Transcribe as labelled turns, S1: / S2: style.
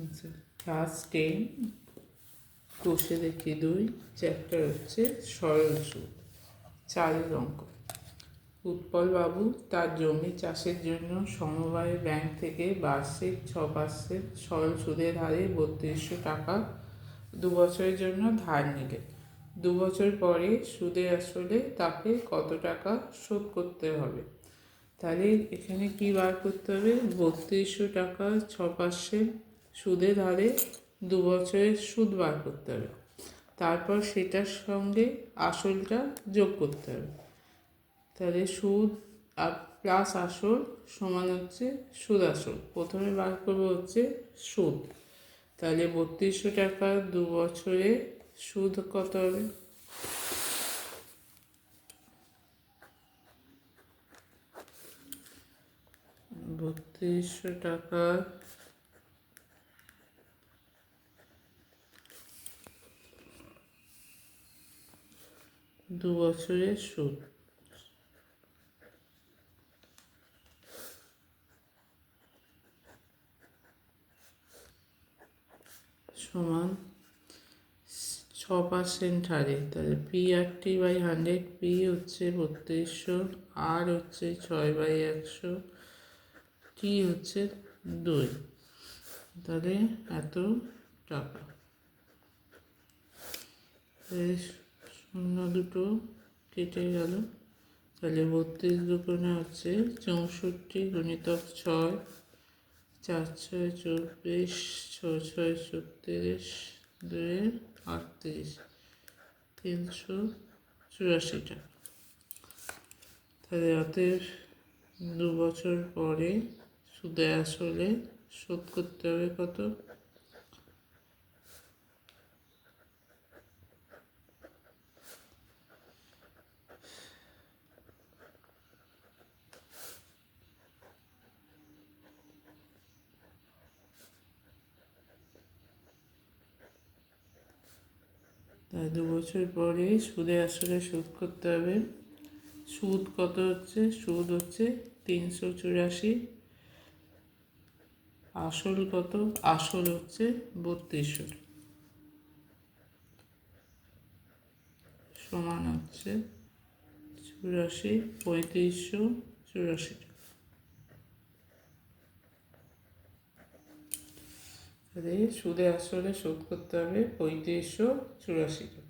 S1: আচ্ছা, ক্লাস 10 কোষে দেখি 2 চ্যাপ্টার হচ্ছে সরল সুদ 4 অঙ্ক। উৎপলবাবু তার জমি চাষের জন্য সমবায় ব্যাংক থেকে বার্ষিক 6% সরল সুদের হারে 3200 টাকা 2 বছরের জন্য ধার নিলেন। 2 বছর পরে সুদে আসলে তাকে কত টাকা শোধ করতে হবে? তাহলে এখানে কি বার করতে হবে? 3200 টাকা 6% সুদের হারে 2 বছরের সুদ বার করতে হবে। তারপর সেটার সঙ্গে আসলটা যোগ করতে হবে। তাহলে সুদ প্লাস আসল সমান হচ্ছে সুদ আসল। প্রথমে বার করবো হচ্ছে সুদ। তাহলে 3200 টাকা 2 বছরে সুদ কত হবে? 3200 টাকা 2 বছরের সুদ সমান 6% হারে। তাহলে P/100, P হচ্ছে 3200, R হচ্ছে 6/100, T হচ্ছে 2। তাহলে এত টাকা। শূন্য দুটো কেটে গেল। তাহলে 32 দুগুণে হচ্ছে 64 গুণিতক 6, 4 6 24, 6 6 36, 2 38, 384 টাকা। তাহলে অতএব 2 বছর পরে সুদে আসলে শোধ করতে হবে কত? তাই 2 বছর পরে সুদে আসলে শোধ করতে হবে। সুদ কত হচ্ছে? সুদ হচ্ছে 384। আসল কত? আসল হচ্ছে 3200 সমান হচ্ছে 84, 3584 টাকা। তাহলে সুদে আসলে শোধ করতে হবে 3584 টাকা।